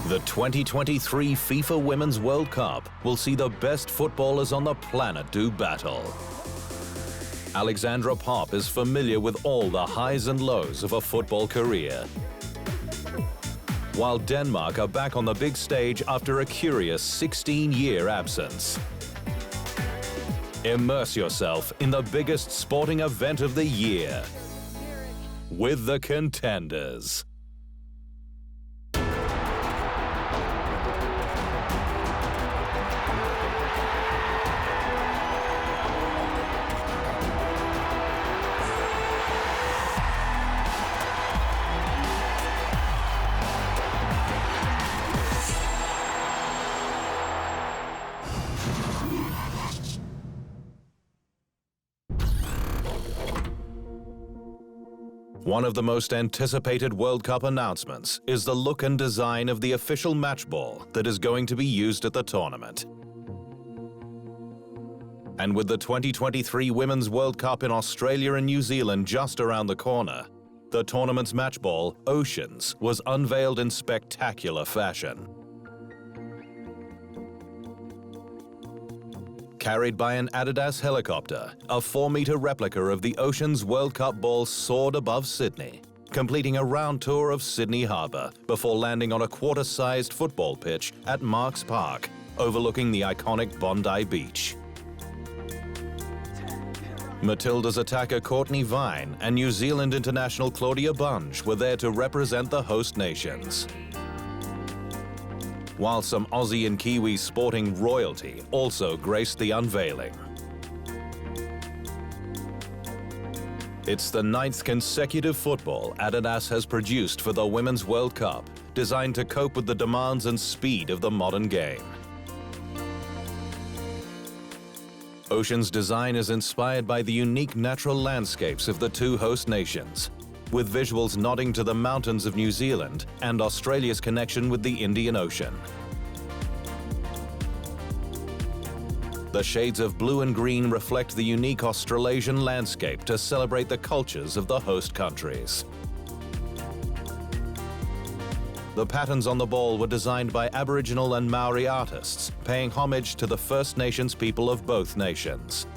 The 2023 FIFA Women's World Cup will see the best footballers on the planet do battle. Alexandra Popp is familiar with all the highs and lows of a football career. While Denmark are back on the big stage after a curious 16-year absence. Immerse yourself in the biggest sporting event of the year with the Contenders. One of the most anticipated World Cup announcements is the look and design of the official match ball that is going to be used at the tournament. And with the 2023 Women's World Cup in Australia and New Zealand just around the corner, the tournament's match ball, Oceans, was unveiled in spectacular fashion. Carried by an Adidas helicopter, a 4-meter replica of the Oceans World Cup ball soared above Sydney, completing a round tour of Sydney Harbour before landing on a quarter-sized football pitch at Marks Park, overlooking the iconic Bondi Beach. Matilda's attacker Courtney Vine and New Zealand international Claudia Bunge were there to represent the host nations, while some Aussie and Kiwi sporting royalty also graced the unveiling. It's the 9th consecutive football Adidas has produced for the Women's World Cup, designed to cope with the demands and speed of the modern game. Ocean's design is inspired by the unique natural landscapes of the two host nations, with visuals nodding to the mountains of New Zealand and Australia's connection with the Indian Ocean. The shades of blue and green reflect the unique Australasian landscape to celebrate the cultures of the host countries. The patterns on the ball were designed by Aboriginal and Maori artists, paying homage to the First Nations people of both nations.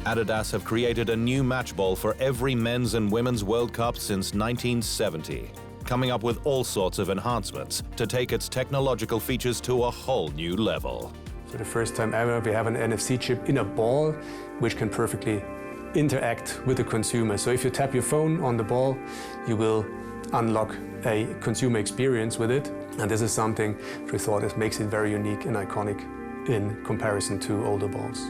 Adidas have created a new match ball for every men's and women's World Cup since 1970, coming up with all sorts of enhancements to take its technological features to a whole new level. For the first time ever, we have an NFC chip in a ball, which can perfectly interact with the consumer. So if you tap your phone on the ball, you will unlock a consumer experience with it. And this is something we thought makes it very unique and iconic in comparison to older balls.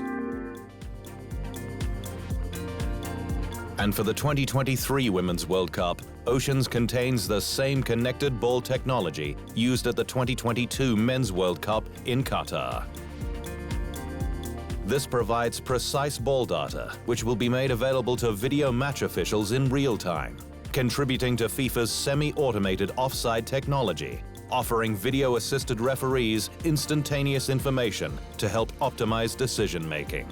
And for the 2023 Women's World Cup, Oceans contains the same connected ball technology used at the 2022 Men's World Cup in Qatar. This provides precise ball data, which will be made available to video match officials in real time, contributing to FIFA's semi-automated offside technology, offering video-assisted referees instantaneous information to help optimize decision-making.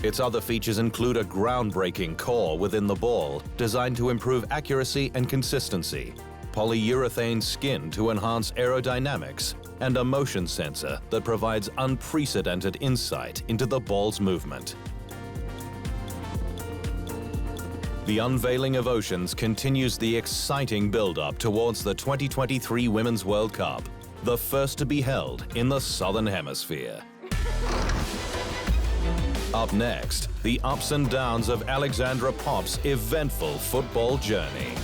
Its other features include a groundbreaking core within the ball designed to improve accuracy and consistency, polyurethane skin to enhance aerodynamics, and a motion sensor that provides unprecedented insight into the ball's movement. The unveiling of Oceans continues the exciting build-up towards the 2023 Women's World Cup, the first to be held in the Southern Hemisphere. Up next, the ups and downs of Alexandra Popp's eventful football journey.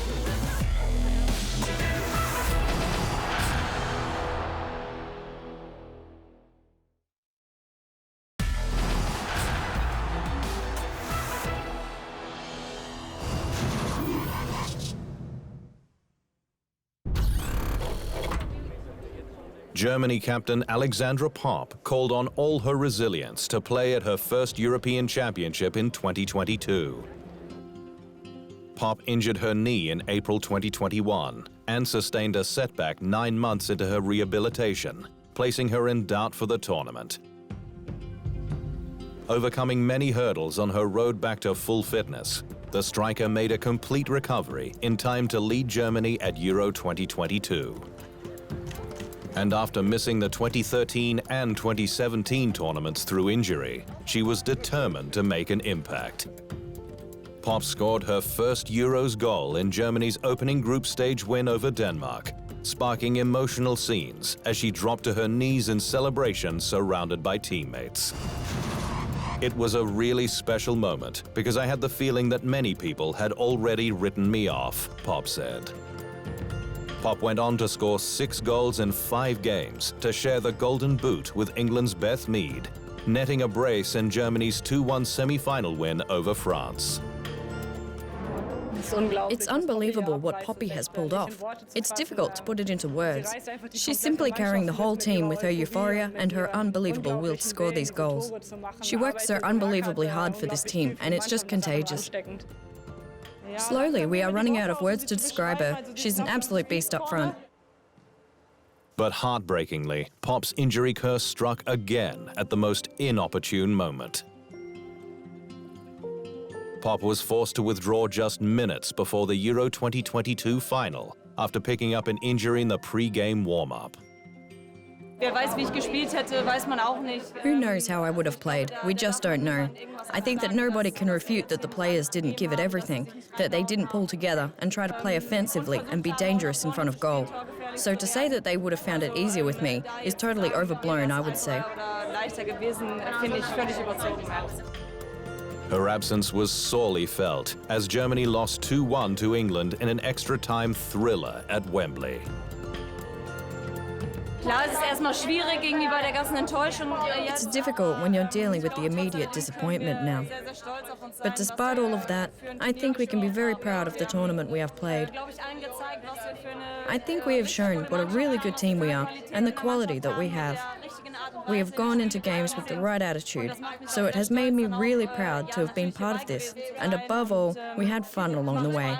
Germany captain Alexandra Popp called on all her resilience to play at her first European Championship in 2022. Popp injured her knee in April 2021 and sustained a setback 9 months into her rehabilitation, placing her in doubt for the tournament. Overcoming many hurdles on her road back to full fitness, the striker made a complete recovery in time to lead Germany at Euro 2022. And after missing the 2013 and 2017 tournaments through injury, she was determined to make an impact. Popp scored her first Euros goal in Germany's opening group stage win over Denmark, sparking emotional scenes as she dropped to her knees in celebration surrounded by teammates. It was a really special moment because I had the feeling that many people had already written me off, Popp said. Popp went on to score 6 goals in 5 games to share the Golden Boot with England's Beth Mead, netting a brace in Germany's 2-1 semi-final win over France. It's unbelievable what Poppy has pulled off. It's difficult to put it into words. She's simply carrying the whole team with her euphoria and her unbelievable will to score these goals. She works so unbelievably hard for this team, and it's just contagious. Slowly, we are running out of words to describe her. She's an absolute beast up front. But heartbreakingly, Popp's injury curse struck again at the most inopportune moment. Popp was forced to withdraw just minutes before the Euro 2022 final after picking up an injury in the pre-game warm-up. Who knows how I would have played? We just don't know. I think that nobody can refute that the players didn't give it everything, that they didn't pull together and try to play offensively and be dangerous in front of goal. So to say that they would have found it easier with me is totally overblown, I would say. Her absence was sorely felt as Germany lost 2-1 to England in an extra-time thriller at Wembley. It's difficult when you're dealing with the immediate disappointment now. But despite all of that, I think we can be very proud of the tournament we have played. I think we have shown what a really good team we are and the quality that we have. We have gone into games with the right attitude, so it has made me really proud to have been part of this. And above all, we had fun along the way.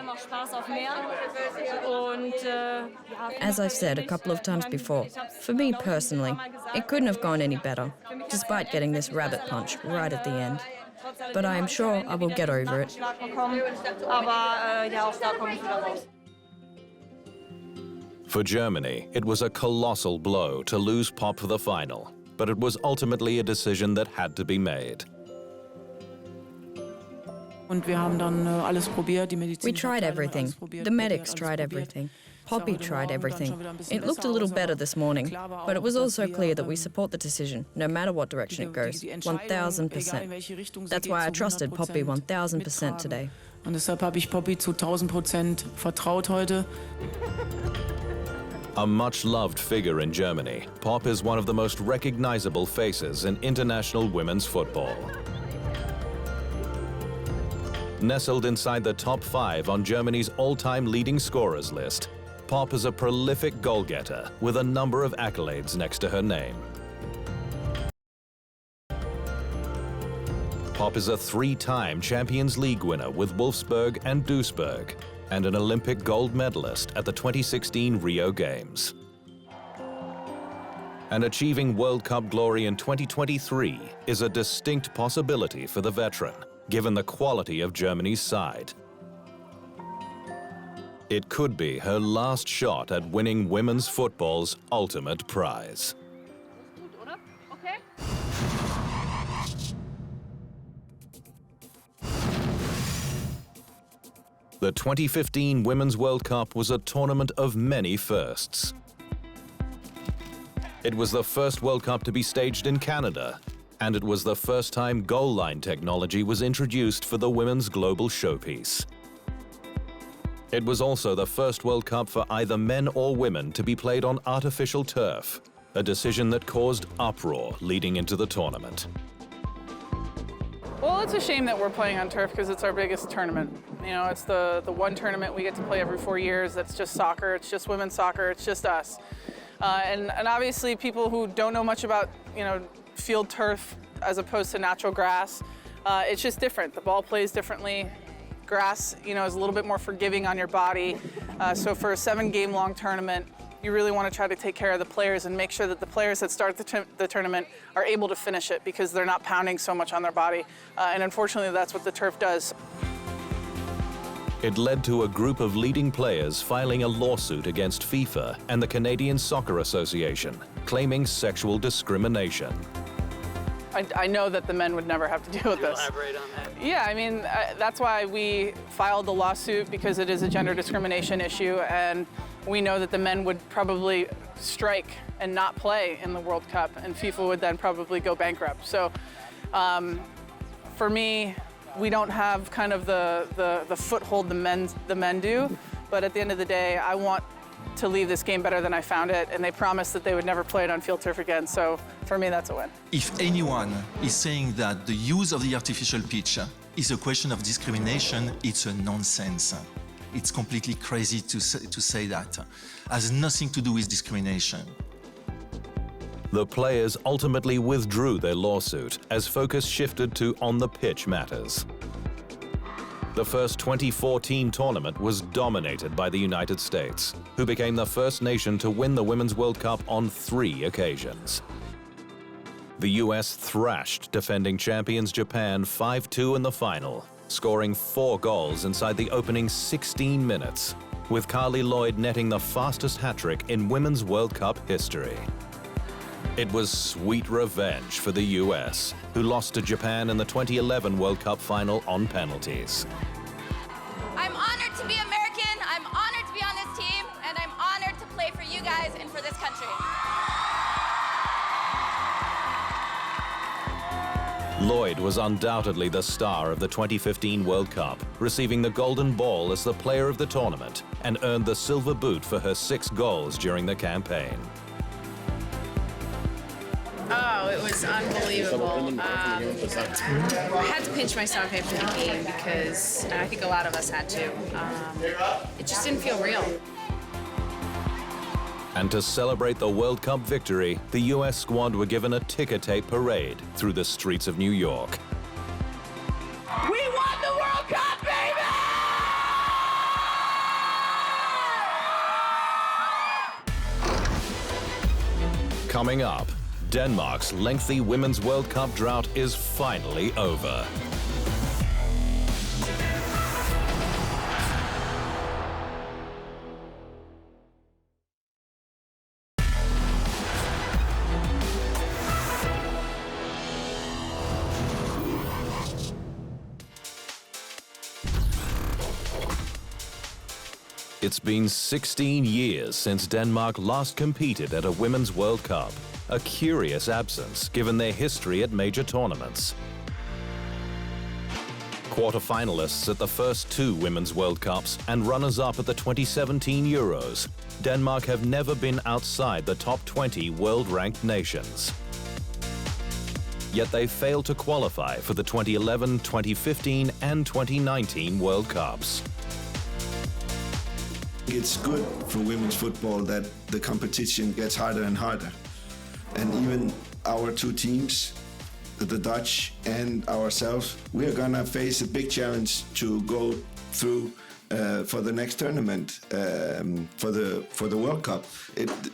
As I've said a couple of times before, for me personally, it couldn't have gone any better, despite getting this rabbit punch right at the end. But I am sure I will get over it. For Germany, it was a colossal blow to lose Popp for the final, but it was ultimately a decision that had to be made. We tried everything. The medics tried everything. Poppy tried everything. It looked a little better this morning, but it was also clear that we support the decision, no matter what direction it goes, 1,000%. That's why I trusted Poppy 1,000% today. Und deshalb habe ich Poppy zu 1000% vertraut heute. A much-loved figure in Germany, Popp is one of the most recognizable faces in international women's football. Nestled inside the top 5 on Germany's all-time leading scorers list, Popp is a prolific goal-getter with a number of accolades next to her name. Popp is a 3-time Champions League winner with Wolfsburg and Duisburg, and an Olympic gold medalist at the 2016 Rio Games. And achieving World Cup glory in 2023 is a distinct possibility for the veteran, given the quality of Germany's side. It could be her last shot at winning women's football's ultimate prize. The 2015 Women's World Cup was a tournament of many firsts. It was the first World Cup to be staged in Canada, and it was the first time goal line technology was introduced for the women's global showpiece. It was also the first World Cup for either men or women to be played on artificial turf, a decision that caused uproar leading into the tournament. Well, it's a shame that we're playing on turf because it's our biggest tournament. You know, it's the one tournament we get to play every 4 years. That's just soccer. It's just women's soccer. It's just us. And obviously, people who don't know much about, field turf as opposed to natural grass, it's just different. The ball plays differently. Grass, is a little bit more forgiving on your body. So for a 7-game-long tournament, you really want to try to take care of the players and make sure that the players that start the tournament are able to finish it because they're not pounding so much on their body. And unfortunately, that's what the turf does. It led to a group of leading players filing a lawsuit against FIFA and the Canadian Soccer Association, claiming sexual discrimination. I know that the men would never have to deal with this. Elaborate on that. Yeah, I mean, that's why we filed the lawsuit, because it is a gender discrimination issue, and we know that the men would probably strike and not play in the World Cup, and FIFA would then probably go bankrupt. So for me, we don't have kind of the foothold the men do, but at the end of the day, I want to leave this game better than I found it, and they promised that they would never play it on field turf again, so for me that's a win. If anyone is saying that the use of the artificial pitch is a question of discrimination, it's a nonsense. It's completely crazy to say that. It has nothing to do with discrimination. The players ultimately withdrew their lawsuit as focus shifted to on-the-pitch matters. The first 2014 tournament was dominated by the United States, who became the first nation to win the Women's World Cup on 3 occasions. The US thrashed defending champions Japan 5-2 in the final, scoring 4 goals inside the opening 16 minutes, with Carly Lloyd netting the fastest hat-trick in Women's World Cup history. It was sweet revenge for the US, who lost to Japan in the 2011 World Cup final on penalties. I'm honored to be American, I'm honored to be on this team, and I'm honored to play for you guys and for this country. Lloyd was undoubtedly the star of the 2015 World Cup, receiving the Golden Ball as the player of the tournament and earned the Silver Boot for her 6 goals during the campaign. Oh, it was unbelievable. I had to pinch myself after the game because I think a lot of us had to. It just didn't feel real. And to celebrate the World Cup victory, the US squad were given a ticker tape parade through the streets of New York. We won the World Cup, baby! Coming up, Denmark's lengthy Women's World Cup drought is finally over. It's been 16 years since Denmark last competed at a Women's World Cup. A curious absence given their history at major tournaments. Quarter-finalists at the first 2 Women's World Cups and runners-up at the 2017 Euros, Denmark have never been outside the top 20 world-ranked nations. Yet they failed to qualify for the 2011, 2015 and 2019 World Cups. It's good for women's football that the competition gets harder and harder. And even our 2 teams, the Dutch and ourselves, we are gonna face a big challenge to go through for the next tournament, for the World Cup.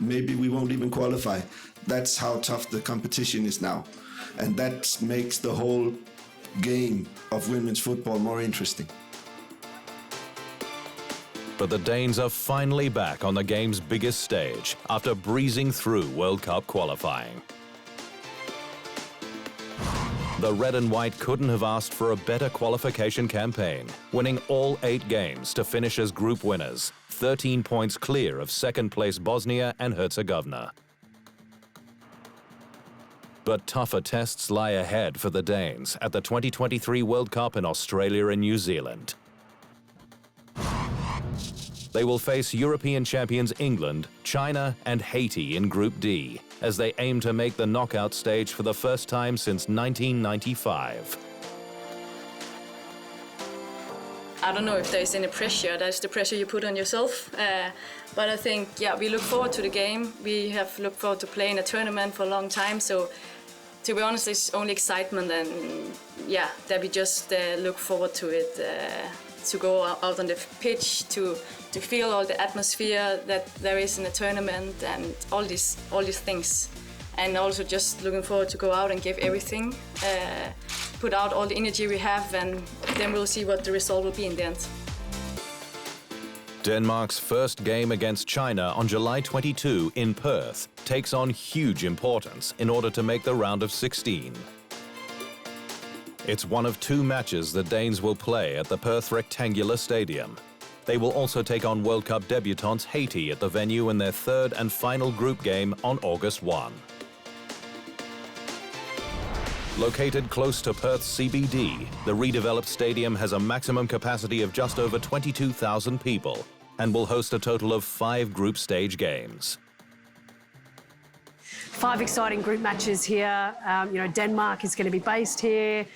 Maybe we won't even qualify. That's how tough the competition is now. And that makes the whole game of women's football more interesting. But the Danes are finally back on the game's biggest stage after breezing through World Cup qualifying. The red and white couldn't have asked for a better qualification campaign, winning all 8 games to finish as group winners, 13 points clear of second-place Bosnia and Herzegovina. But tougher tests lie ahead for the Danes at the 2023 World Cup in Australia and New Zealand. They will face European champions England, China and Haiti in Group D, as they aim to make the knockout stage for the first time since 1995. I don't know if there's any pressure. That's the pressure you put on yourself. But I think, yeah, we look forward to the game. We have looked forward to playing a tournament for a long time. So, to be honest, it's only excitement and, yeah, that we just look forward to it. To go out on the pitch, to feel all the atmosphere that there is in the tournament and all these things. And also just looking forward to go out and give everything, put out all the energy we have, and then we'll see what the result will be in the end. Denmark's first game against China on July 22 in Perth takes on huge importance in order to make the round of 16. It's one of 2 matches the Danes will play at the Perth Rectangular Stadium. They will also take on World Cup debutants Haiti at the venue in their 3rd and final group game on August 1. Located close to Perth's CBD, the redeveloped stadium has a maximum capacity of just over 22,000 people and will host a total of 5 group stage games. 5 exciting group matches here. Denmark is going to be based here.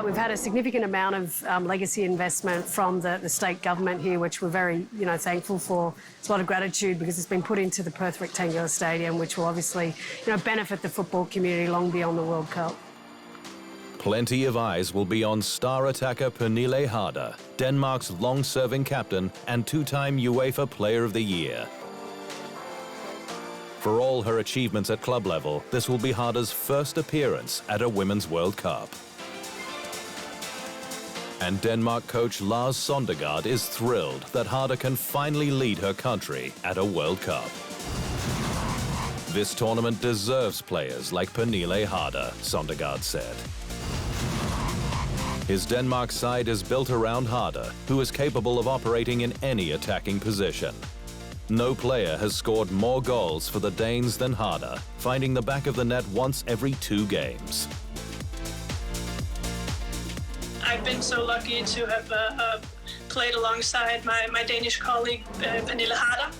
We've had a significant amount of legacy investment from the state government here, which we're very, thankful for. It's a lot of gratitude because it's been put into the Perth Rectangular Stadium, which will obviously, benefit the football community long beyond the World Cup. Plenty of eyes will be on star attacker Pernille Harder, Denmark's long-serving captain and 2-time UEFA Player of the Year. For all her achievements at club level, this will be Harder's first appearance at a Women's World Cup. And Denmark coach Lars Sondergaard is thrilled that Harder can finally lead her country at a World Cup. This tournament deserves players like Pernille Harder, Sondergaard said. His Denmark side is built around Harder, who is capable of operating in any attacking position. No player has scored more goals for the Danes than Harder, finding the back of the net once every 2 games. I've been so lucky to have played alongside my Danish colleague, Pernille Harder.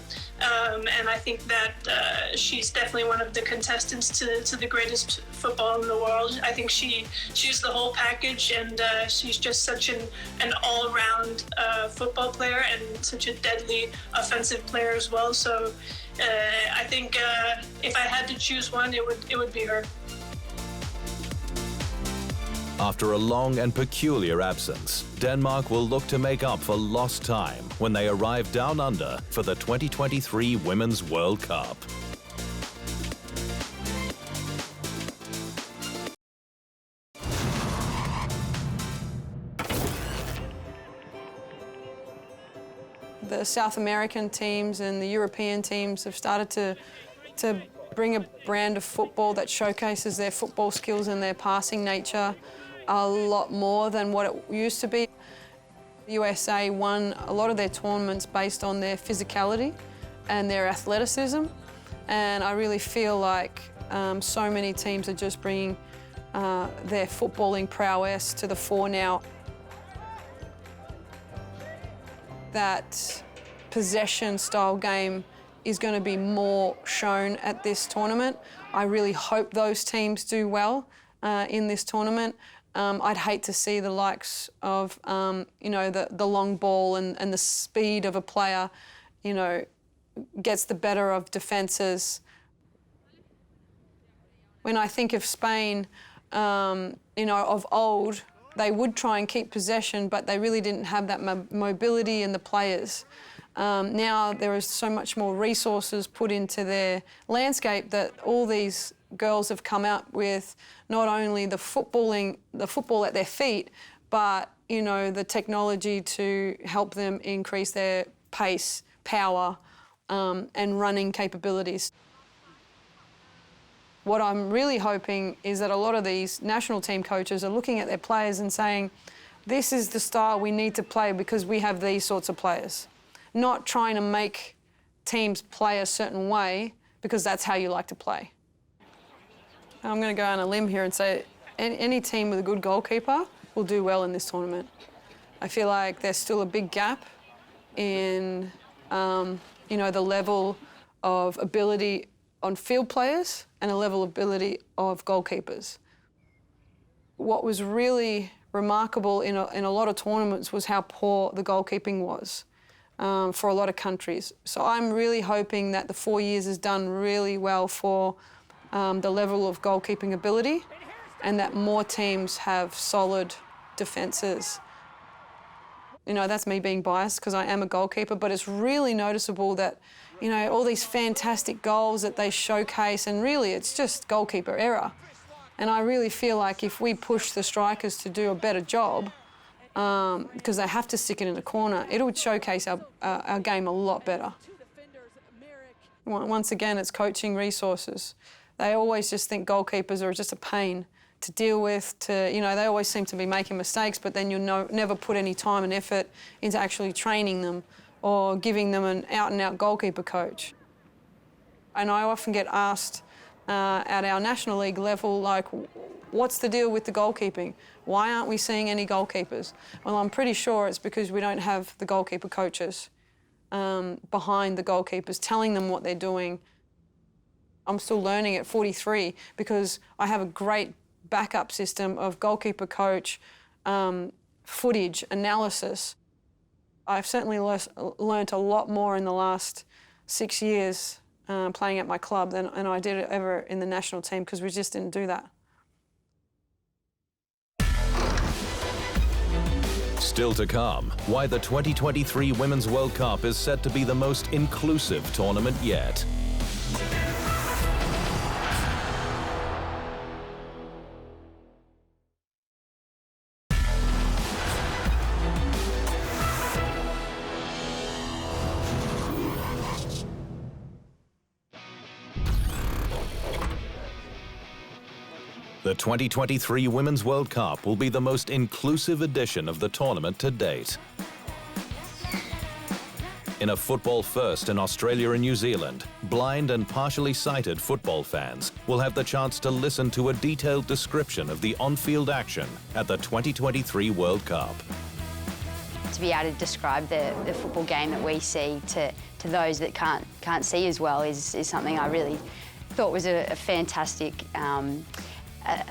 And I think that she's definitely one of the contestants to the greatest football in the world. I think she's the whole package, and she's just such an all-round football player and such a deadly offensive player as well. So I think if I had to choose one, it would be her. After a long and peculiar absence, Denmark will look to make up for lost time when they arrive down under for the 2023 Women's World Cup. The South American teams and the European teams have started to bring a brand of football that showcases their football skills and their passing nature a lot more than what it used to be. The USA won a lot of their tournaments based on their physicality and their athleticism, and I really feel like so many teams are just bringing their footballing prowess to the fore now. That possession-style game is going to be more shown at this tournament. I really hope those teams do well in this tournament. I'd hate to see the likes of, the long ball and the speed of a player, gets the better of defences. When I think of Spain, of old, they would try and keep possession, but they really didn't have that mobility in the players. Now there is so much more resources put into their landscape that all these girls have come out with not only the football at their feet, but the technology to help them increase their pace, power, and running capabilities. What I'm really hoping is that a lot of these national team coaches are looking at their players and saying, this is the style we need to play because we have these sorts of players. Not trying to make teams play a certain way because that's how you like to play. I'm going to go on a limb here and say any team with a good goalkeeper will do well in this tournament. I feel like there's still a big gap in, the level of ability on field players and a level of ability of goalkeepers. What was really remarkable in a lot of tournaments was how poor the goalkeeping was for a lot of countries. So I'm really hoping that the 4 years has done really well for the level of goalkeeping ability and that more teams have solid defences. That's me being biased because I am a goalkeeper, but it's really noticeable that, all these fantastic goals that they showcase, and really it's just goalkeeper error. And I really feel like if we push the strikers to do a better job, because they have to stick it in the corner, it would showcase our game a lot better. Once again, it's coaching resources. They always just think goalkeepers are just a pain to deal with, they always seem to be making mistakes, but then you'll never put any time and effort into actually training them or giving them an out-and-out goalkeeper coach. And I often get asked at our National League level, like, what's the deal with the goalkeeping? Why aren't we seeing any goalkeepers? Well, I'm pretty sure it's because we don't have the goalkeeper coaches behind the goalkeepers, telling them what they're doing. I'm still learning at 43 because I have a great backup system of goalkeeper coach, footage, analysis. I've certainly learnt a lot more in the last 6 years playing at my club than I did ever in the national team, because we just didn't do that. Still to come, why the 2023 Women's World Cup is set to be the most inclusive tournament yet. The 2023 Women's World Cup will be the most inclusive edition of the tournament to date. In a football first in Australia and New Zealand, blind and partially sighted football fans will have the chance to listen to a detailed description of the on-field action at the 2023 World Cup. To be able to describe the football game that we see to those that can't see as well is something I really thought was a fantastic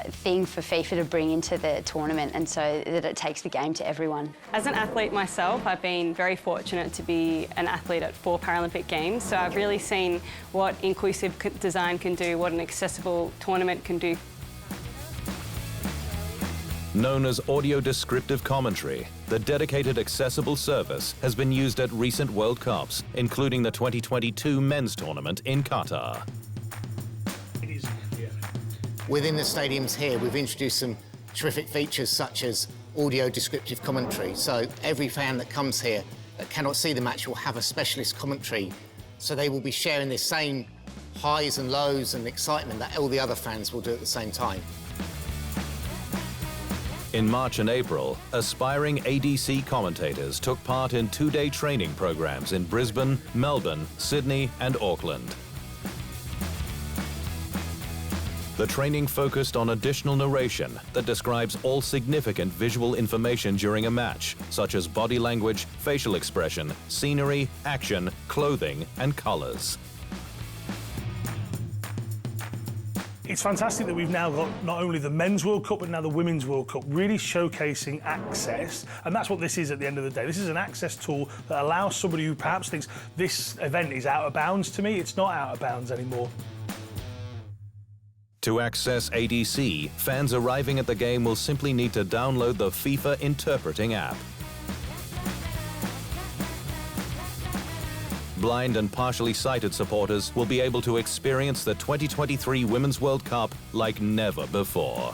thing for FIFA to bring into the tournament, and so that it takes the game to everyone. As an athlete myself, I've been very fortunate to be an athlete at 4 Paralympic Games, so I've really seen what inclusive design can do, what an accessible tournament can do. Known as audio descriptive commentary, the dedicated accessible service has been used at recent World Cups, including the 2022 men's tournament in Qatar. Within the stadiums here, we've introduced some terrific features such as audio descriptive commentary. So every fan that comes here that cannot see the match will have a specialist commentary. So they will be sharing the same highs and lows and excitement that all the other fans will do at the same time. In March and April, aspiring ADC commentators took part in 2-day training programs in Brisbane, Melbourne, Sydney and Auckland. The training focused on additional narration that describes all significant visual information during a match, such as body language, facial expression, scenery, action, clothing, and colours. It's fantastic that we've now got not only the Men's World Cup, but now the Women's World Cup, really showcasing access. And that's what this is at the end of the day. This is an access tool that allows somebody who perhaps thinks this event is out of bounds to me. It's not out of bounds anymore. To access ADC, fans arriving at the game will simply need to download the FIFA Interpreting app. Blind and partially sighted supporters will be able to experience the 2023 Women's World Cup like never before.